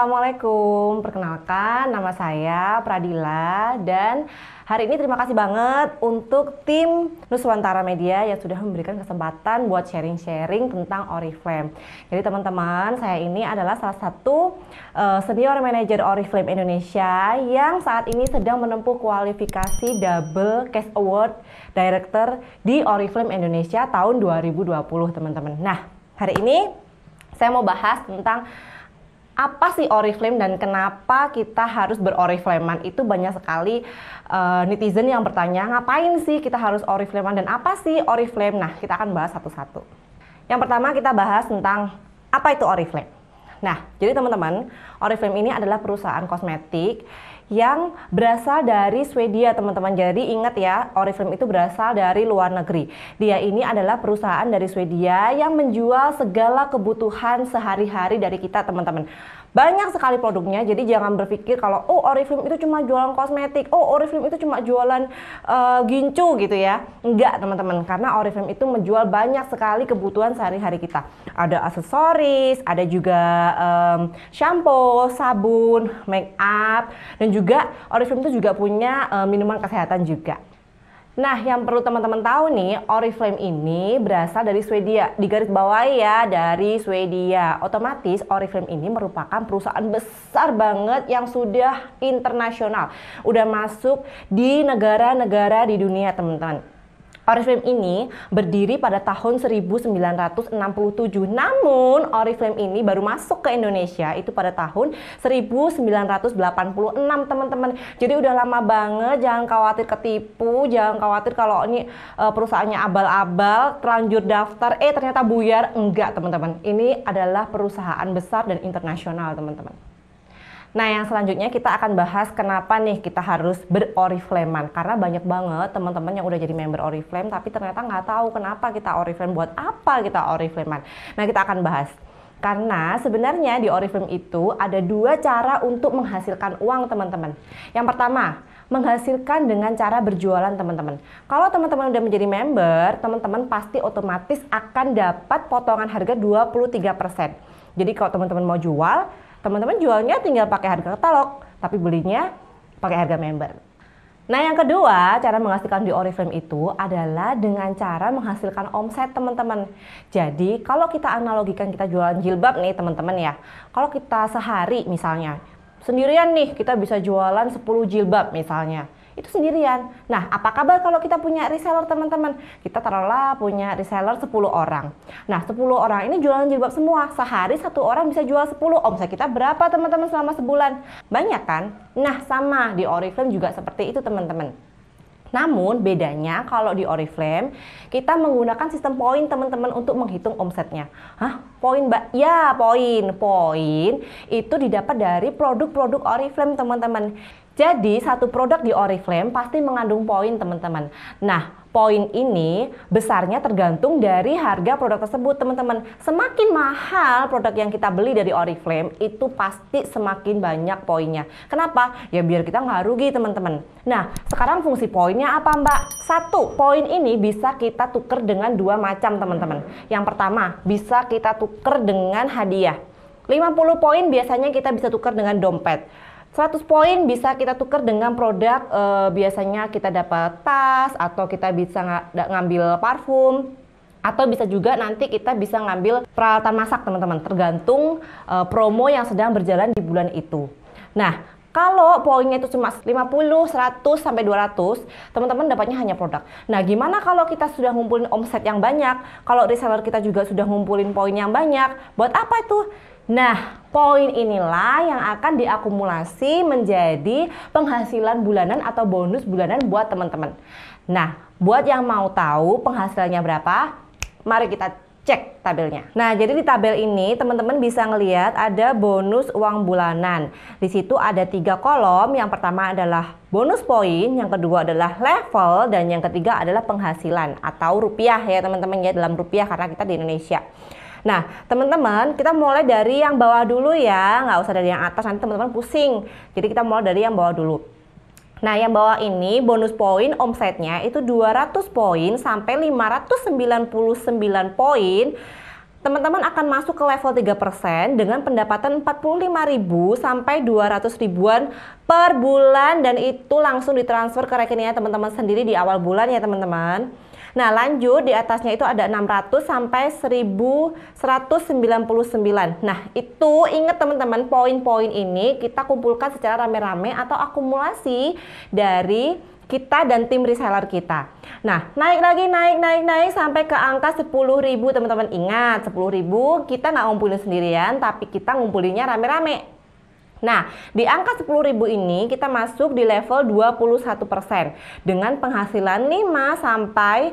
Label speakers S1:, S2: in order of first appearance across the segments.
S1: Assalamualaikum. Perkenalkan, nama saya Pradila dan hari ini terima kasih banget untuk tim Nuswantara Media yang sudah memberikan kesempatan buat sharing-sharing tentang Oriflame. Jadi teman-teman, saya ini adalah salah satu senior manager Oriflame Indonesia yang saat ini sedang menempuh kualifikasi Double Cash Award Director di Oriflame Indonesia tahun 2020, teman-teman. Nah, hari ini saya mau bahas tentang apa sih Oriflame dan kenapa kita harus beroriflamean. Itu banyak sekali netizen yang bertanya, ngapain sih kita harus oriflamean dan apa sih Oriflame? Nah, kita akan bahas satu-satu. Yang pertama kita bahas tentang apa itu Oriflame. Nah, jadi teman-teman, Oriflame ini adalah perusahaan kosmetik yang berasal dari Swedia, teman-teman. Jadi ingat ya, Oriflame itu berasal dari luar negeri. Dia ini adalah perusahaan dari Swedia yang menjual segala kebutuhan sehari-hari dari kita, teman-teman. Banyak sekali produknya, jadi jangan berpikir kalau Oriflame itu cuma jualan kosmetik, Oriflame itu cuma jualan gincu gitu ya. Enggak, teman-teman, karena Oriflame itu menjual banyak sekali kebutuhan sehari-hari kita. Ada aksesoris, ada juga shampoo, sabun, make up, dan juga Oriflame itu juga punya minuman kesehatan juga. Nah, yang perlu teman-teman tahu nih, Oriflame ini berasal dari Swedia. Digarisbawahi ya, dari Swedia. Otomatis Oriflame ini merupakan perusahaan besar banget yang sudah internasional. Udah masuk di negara-negara di dunia, teman-teman. Oriflame ini berdiri pada tahun 1967. Namun Oriflame ini baru masuk ke Indonesia itu pada tahun 1986, teman-teman. Jadi udah lama banget, jangan khawatir ketipu, jangan khawatir kalau ini perusahaannya abal-abal, terlanjur daftar, ternyata buyar. Enggak, teman-teman. Ini adalah perusahaan besar dan internasional, teman-teman. Nah, yang selanjutnya kita akan bahas kenapa nih kita harus beroriflamean. Karena banyak banget teman-teman yang udah jadi member Oriflame tapi ternyata nggak tahu kenapa kita Oriflame, buat apa kita Oriflamean. Nah, kita akan bahas. Karena sebenarnya di Oriflame itu ada dua cara untuk menghasilkan uang, teman-teman. Yang pertama, menghasilkan dengan cara berjualan, teman-teman. Kalau teman-teman udah menjadi member, teman-teman pasti otomatis akan dapat potongan harga 23%. Jadi kalau teman-teman mau jual, teman-teman jualnya tinggal pakai harga katalog, tapi belinya pakai harga member. Nah, yang kedua, cara menghasilkan di Oriflame itu adalah dengan cara menghasilkan omset, teman-teman. Jadi, kalau kita analogikan kita jualan jilbab nih, teman-teman ya. Kalau kita sehari misalnya, sendirian nih, kita bisa jualan 10 jilbab misalnya. Itu sendirian. Nah, apa kabar kalau kita punya reseller, teman-teman? Kita taruhlah punya reseller 10 orang. Nah, 10 orang ini jualan jilbab semua. Sehari satu orang bisa jual 10. Omset kita berapa, teman-teman, selama sebulan? Banyak kan? Nah, sama di Oriflame juga seperti itu, teman-teman. Namun bedanya kalau di Oriflame kita menggunakan sistem poin, teman-teman, untuk menghitung omsetnya. Hah? Poin, Mbak? Ya, poin. Poin itu didapat dari produk-produk Oriflame, teman-teman. Jadi satu produk di Oriflame pasti mengandung poin, teman-teman. Nah, poin ini besarnya tergantung dari harga produk tersebut, teman-teman. Semakin mahal produk yang kita beli dari Oriflame, itu pasti semakin banyak poinnya. Kenapa? Ya biar kita nggak rugi, teman-teman. Nah, sekarang fungsi poinnya apa, Mbak? Satu, poin ini bisa kita tuker dengan dua macam, teman-teman. Yang pertama, bisa kita tuker dengan hadiah. 50 poin biasanya kita bisa tuker dengan dompet. 100 poin bisa kita tukar dengan produk, biasanya kita dapat tas, atau kita bisa ngambil parfum, atau bisa juga nanti kita bisa ngambil peralatan masak, teman-teman, tergantung promo yang sedang berjalan di bulan itu. Nah, kalau poinnya itu cuma 50, 100, sampai 200, teman-teman dapatnya hanya produk. Nah, gimana kalau kita sudah ngumpulin omset yang banyak? Kalau reseller kita juga sudah ngumpulin poin yang banyak, buat apa itu? Nah, poin inilah yang akan diakumulasi menjadi penghasilan bulanan atau bonus bulanan buat teman-teman. Nah, buat yang mau tahu penghasilannya berapa, mari kita cek tabelnya. Nah, jadi di tabel ini teman-teman bisa ngelihat ada bonus uang bulanan. Di situ ada 3 kolom. Yang pertama adalah bonus poin, yang kedua adalah level, dan yang ketiga adalah penghasilan atau rupiah ya, teman-teman ya, dalam rupiah karena kita di Indonesia. Nah, teman-teman, kita mulai dari yang bawah dulu ya, nggak usah dari yang atas, nanti teman-teman pusing. Jadi kita mulai dari yang bawah dulu. Nah, yang bawah ini bonus poin omsetnya itu 200 poin sampai 599 poin teman-teman akan masuk ke level 3% dengan pendapatan 45.000 sampai 200 ribuan per bulan, dan itu langsung ditransfer ke rekeningnya teman-teman sendiri di awal bulan ya teman-teman. Nah lanjut, di atasnya itu ada 600 sampai 1199. Nah itu ingat teman-teman, poin-poin ini kita kumpulkan secara rame-rame atau akumulasi dari kita dan tim reseller kita. Nah naik lagi, naik sampai ke angka 10.000 teman-teman. Ingat 10.000 kita nggak ngumpulin sendirian, tapi kita ngumpulinnya rame-rame. Nah, di angka 10.000 ini kita masuk di level 21% dengan penghasilan 5 sampai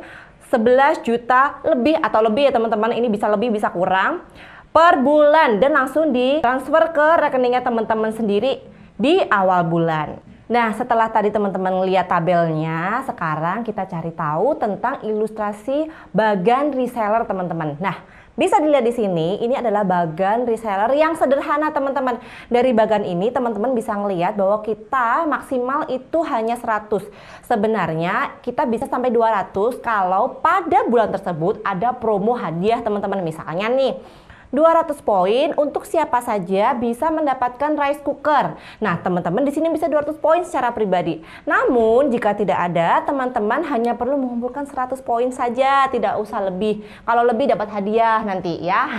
S1: 11 juta lebih atau lebih ya teman-teman. Ini bisa lebih bisa kurang per bulan dan langsung ditransfer ke rekeningnya teman-teman sendiri di awal bulan. Nah, setelah tadi teman-teman lihat tabelnya, sekarang kita cari tahu tentang ilustrasi bagan reseller teman-teman. Nah, bisa dilihat di sini, ini adalah bagan reseller yang sederhana teman-teman. Dari bagan ini teman-teman bisa ngelihat bahwa kita maksimal itu hanya 100. Sebenarnya kita bisa sampai 200 kalau pada bulan tersebut ada promo hadiah teman-teman. Misalnya nih, 200 poin untuk siapa saja bisa mendapatkan rice cooker. Nah, teman-teman di sini bisa 200 poin secara pribadi. Namun, jika tidak ada, teman-teman hanya perlu mengumpulkan 100 poin saja, tidak usah lebih. Kalau lebih dapat hadiah nanti ya.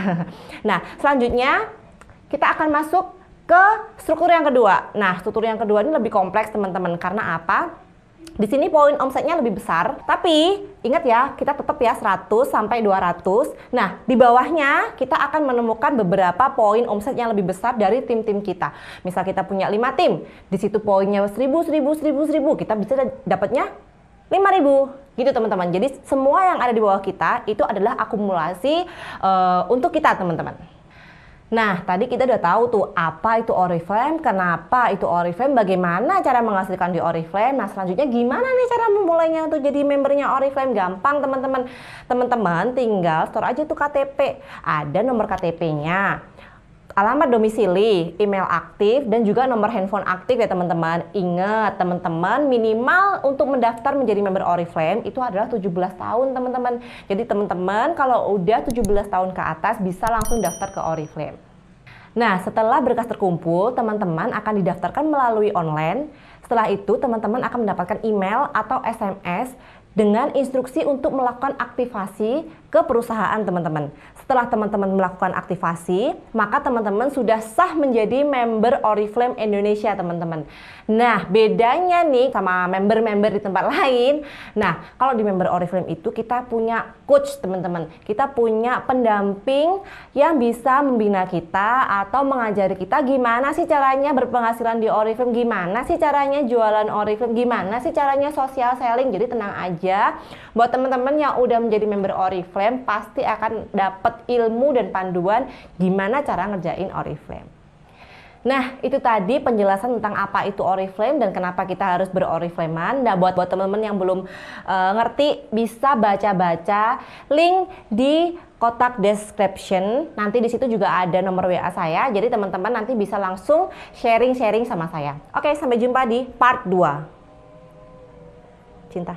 S1: Nah, selanjutnya kita akan masuk ke struktur yang kedua. Nah, struktur yang kedua ini lebih kompleks teman-teman. Karena apa? Di sini poin omsetnya lebih besar, tapi ingat ya, kita tetap ya 100 sampai 200. Nah, di bawahnya kita akan menemukan beberapa poin omset yang lebih besar dari tim-tim kita. Misal kita punya 5 tim, di situ poinnya 1000, kita bisa dapatnya 5.000 gitu teman-teman. Jadi semua yang ada di bawah kita itu adalah akumulasi untuk kita teman-teman. Nah, tadi kita udah tahu tuh apa itu Oriflame, kenapa itu Oriflame, bagaimana cara menghasilkan di Oriflame. Nah, selanjutnya gimana nih cara memulainya untuk jadi membernya Oriflame? Gampang teman-teman. Teman-teman tinggal store aja tuh KTP. Ada nomor KTP-nya, alamat domisili, email aktif, dan juga nomor handphone aktif ya teman-teman. Ingat teman-teman, minimal untuk mendaftar menjadi member Oriflame itu adalah 17 tahun teman-teman. Jadi teman-teman kalau udah 17 tahun ke atas bisa langsung daftar ke Oriflame. Nah, setelah berkas terkumpul, teman-teman akan didaftarkan melalui online. Setelah itu teman-teman akan mendapatkan email atau SMS dengan instruksi untuk melakukan aktivasi ke perusahaan teman-teman. Setelah teman-teman melakukan aktivasi, maka teman-teman sudah sah menjadi member Oriflame Indonesia teman-teman. Nah, bedanya nih sama member-member di tempat lain. Nah, kalau di member Oriflame itu kita punya coach teman-teman. Kita punya pendamping yang bisa membina kita atau mengajari kita gimana sih caranya berpenghasilan di Oriflame, gimana sih caranya jualan Oriflame, gimana sih caranya social selling. Jadi tenang aja, buat teman-teman yang udah menjadi member Oriflame pasti akan dapat ilmu dan panduan gimana cara ngerjain Oriflame. Nah, itu tadi penjelasan tentang apa itu Oriflame dan kenapa kita harus beroriflamean. Nah, buat teman-teman yang belum ngerti, bisa baca-baca link di kotak description. Nanti di situ juga ada nomor WA saya. Jadi teman-teman nanti bisa langsung sharing-sharing sama saya. Oke, sampai jumpa di part 2. Cinta.